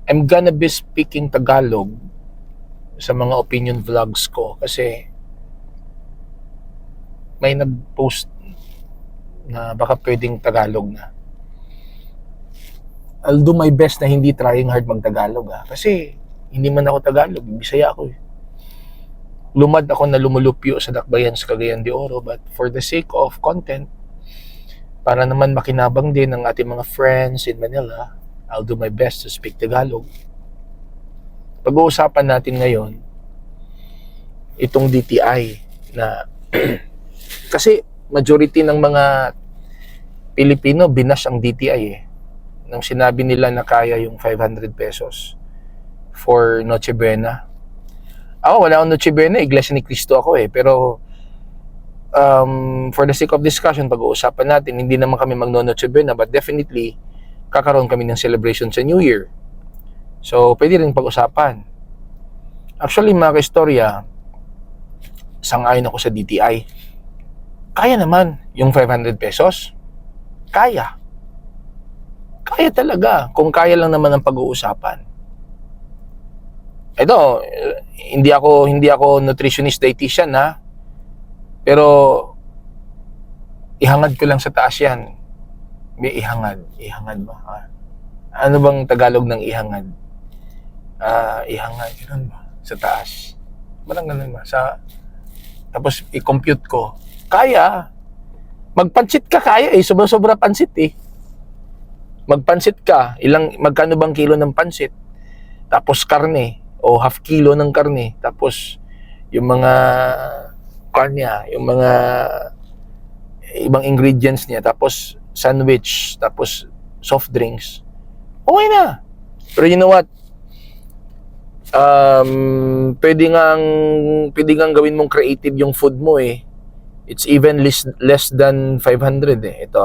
I'm gonna be speaking Tagalog sa mga opinion vlogs ko kasi may nag-post na baka pwedeng Tagalog na. I'll do my best na hindi trying hard mag-Tagalog kasi hindi man ako Tagalog, Bisaya ako eh. Lumad ako na lumulupyo sa dakbayan sa Cagayan de Oro, but for the sake of content, para naman makinabang din ng ating mga friends in Manila, I'll do my best to speak Tagalog. Pag-uusapan natin ngayon itong DTI na kasi majority ng mga Pilipino binash ang DTI eh. Nang sinabi nila na kaya yung 500 pesos for Noche Buena. Ako, wala akong Noche Buena, Iglesia ni Cristo ako eh. Pero for the sake of discussion, pag-uusapan natin, hindi naman kami mag-Noche Buena, but definitely, kakaroon kami ng celebration sa New Year. So, pwede rin pag-usapan. Actually, mga kaistorya, sang-ayon ako sa DTI. Kaya naman yung 500 pesos. Kaya. Kaya talaga. Kung kaya lang naman ang pag-uusapan. Ito, hindi ako nutritionist dietitian ha. Pero ihangad ko lang sa taas yan. May ihangad. Ihangad ba? Ano bang Tagalog ng ihangad? Ihangad. Ganun ba? Sa taas. Parang ganun ba? Tapos i-compute ko. Kaya. Magpansit ka kaya eh. Sobra-sobra pansit eh. Magpansit ka. Magkano bang kilo ng pansit? Tapos karne. O half kilo ng karne. Tapos yung mga karne, yung mga ibang ingredients niya. Tapos sandwich. Tapos soft drinks. Okay na. Pero you know what? Pwede ngang gawin mong creative yung food mo eh. It's even less than 500 eh. Ito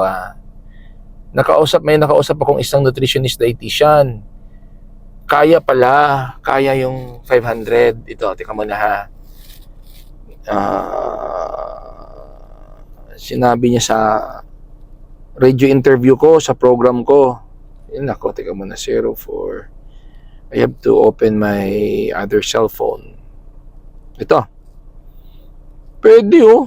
may nakausap akong isang nutritionist dietitian. Kaya yung 500. Ito, tika mo na ha. Sinabi niya sa radio interview ko, sa program ko. Nako, tika mo na 04. I have to open my other cell phone. Ito. Pwede oh.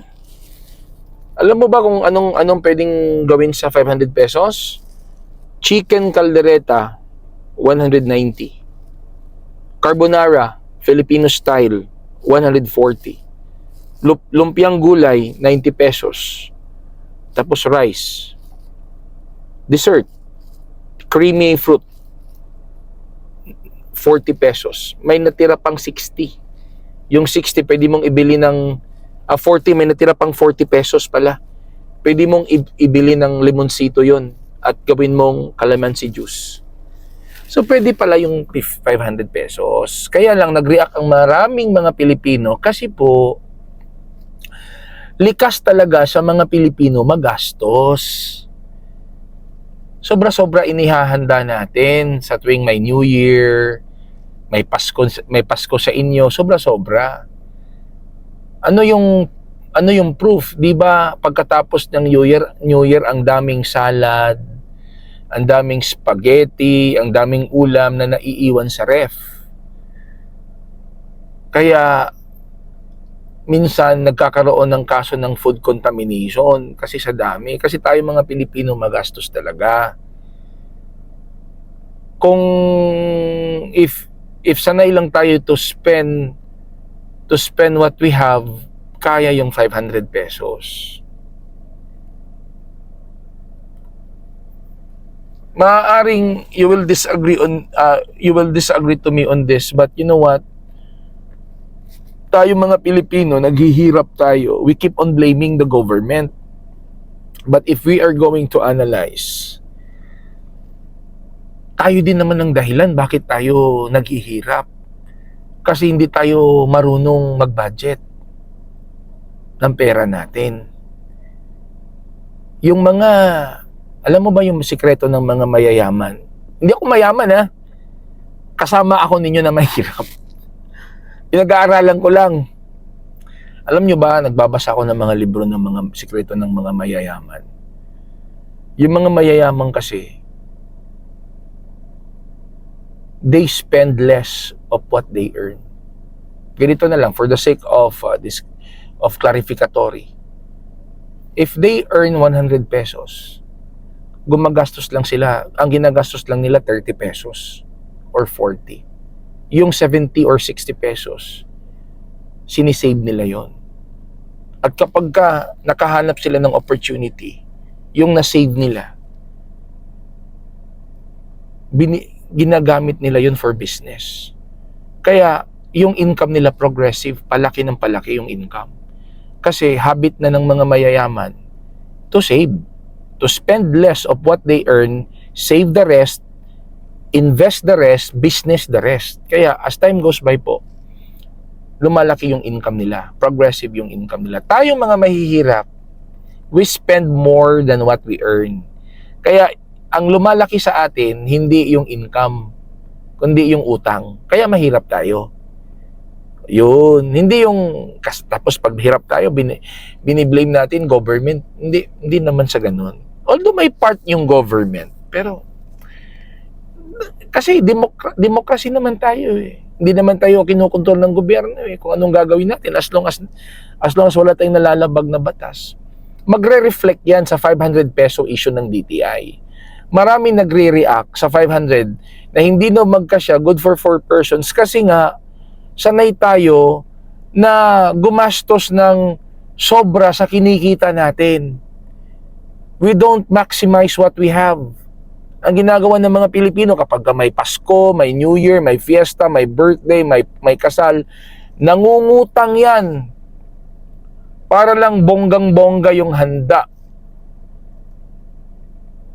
Alam mo ba kung anong pwedeng gawin sa 500 pesos? Chicken caldereta, 190. Carbonara, Filipino style, 140. Lumpiang gulay, 90 pesos. Tapos rice. Dessert, creamy fruit, 40 pesos. May natira pang 60. Yung 60 pwede mong ibili ng 40, may natira pang 40 pesos pala. Pwede mong ibili ng limonsito yon at gawin mong calamansi juice. So pwede pala yung 500 pesos. Kaya lang nag-react ang maraming mga Pilipino kasi po likas talaga sa mga Pilipino magastos. Sobra-sobra inihahanda natin sa tuwing may New Year, may Pasko sa inyo, sobra-sobra. Ano yung proof? 'Di ba pagkatapos ng New Year ang daming salad, ang daming spaghetti, ang daming ulam na naiiwan sa ref. Kaya minsan nagkakaroon ng kaso ng food contamination kasi sa dami. Kasi tayo mga Pilipino magastos talaga. Kung if sanay lang tayo to spend what we have, kaya yung 500 pesos. Maaaring you will disagree to me on this, but you know what? Tayo mga Pilipino, naghihirap tayo. We keep on blaming the government. But if we are going to analyze, tayo din naman ang dahilan bakit tayo naghihirap. Kasi hindi tayo marunong mag-budget ng pera natin. Yung mga, alam mo ba yung sikreto ng mga mayayaman? Hindi ako mayaman ha. Kasama ako ninyo na mahirap. Pinag-aaralan ko lang. Alam nyo ba, nagbabasa ako ng mga libro ng mga sikreto ng mga mayayaman. Yung mga mayayaman kasi, they spend less of what they earn. Ganito na lang, for the sake of clarificatory. If they earn 100 pesos, gumagastos lang sila, ang ginagastos lang nila 30 pesos or 40. Yung 70 or 60 pesos, sinisave nila yon. At kapag nakahanap sila ng opportunity, yung na-save nila, ginagamit nila yun for business. Kaya, yung income nila progressive, palaki ng palaki yung income. Kasi habit na ng mga mayayaman to save. To spend less of what they earn, save the rest, invest the rest, business the rest. Kaya as time goes by po, lumalaki yung income nila. Progressive yung income nila. Tayong mga mahihirap, we spend more than what we earn. Kaya ang lumalaki sa atin, hindi yung income, kundi yung utang. Kaya mahirap tayo. Yun, hindi yung tapos pag hirap tayo, biniblame natin government. Hindi naman sa ganun. Although may part yung government, pero kasi democracy naman tayo eh. Hindi naman tayo kinokontrol ng gobyerno eh, kung anong gagawin natin as long as wala tayong nalalabag na batas. Magre-reflect yan sa 500 peso issue ng DTI. Marami nagre-react sa 500 na hindi na magkasya, good for 4 persons kasi nga sanay tayo na gumastos ng sobra sa kinikita natin. We don't maximize what we have. Ang ginagawa ng mga Pilipino kapag may Pasko, may New Year, may fiesta, may birthday, may kasal, nangungutang yan para lang bonggang-bongga yung handa.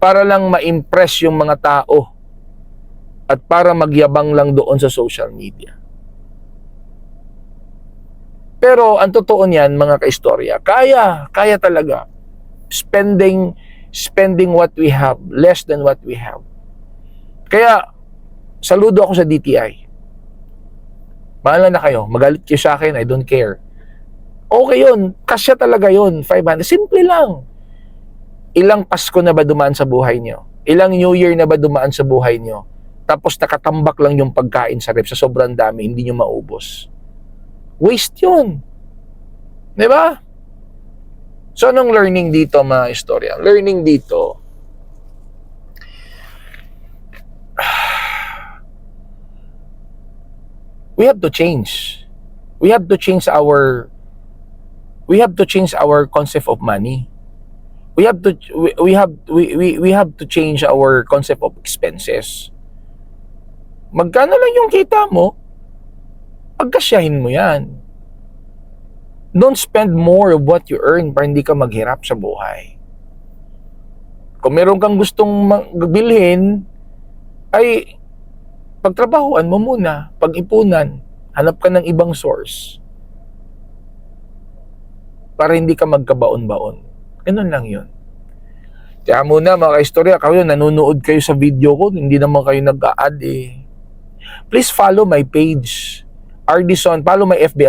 Para lang ma-impress yung mga tao at para magyabang lang doon sa social media. Pero ang totoo niyan, mga kaistorya, kaya talaga spending what we have, less than what we have. Kaya, saludo ako sa DTI. Mahala na kayo, magalit kayo sa akin, I don't care. Okay yun, kasya talaga yun, 500. Simple lang. Ilang Pasko na ba dumaan sa buhay nyo? Ilang New Year na ba dumaan sa buhay nyo? Tapos nakatambak lang yung pagkain sa ref sa sobrang dami, hindi nyo maubos. Waste yun. Diba? So, anong learning dito, mga istorya? Learning dito, we have to change. We have to change our concept of money. We have to change our concept of expenses. Magkano lang yung kita mo, pagkasyahin mo yan. Don't spend more of what you earn para hindi ka maghirap sa buhay. Kung meron kang gustong bilhin, ay pagtrabahuan mo muna, pag-ipunan, hanap ka ng ibang source para hindi ka magkabaon-baon. Ganun lang yun. Kaya muna mga kaistorya, kayo nanonood kayo sa video ko, hindi naman kayo nag-a-add eh. Please follow my page, Ardison. Follow my FB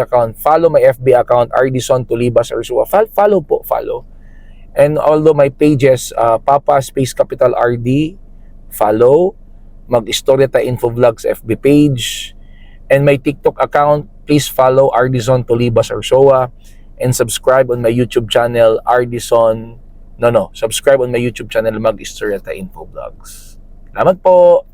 account. Ardison Tulibas Arzua. Follow po. And although my pages, Papa Space Capital RD, follow. Mag-Istorya Ta Info Vlogs FB page. And my TikTok account, please follow Ardison Tulibas Arzua. And subscribe on my YouTube channel, subscribe on my YouTube channel, Mag-Istorya Ta Info Vlogs. Salamat po!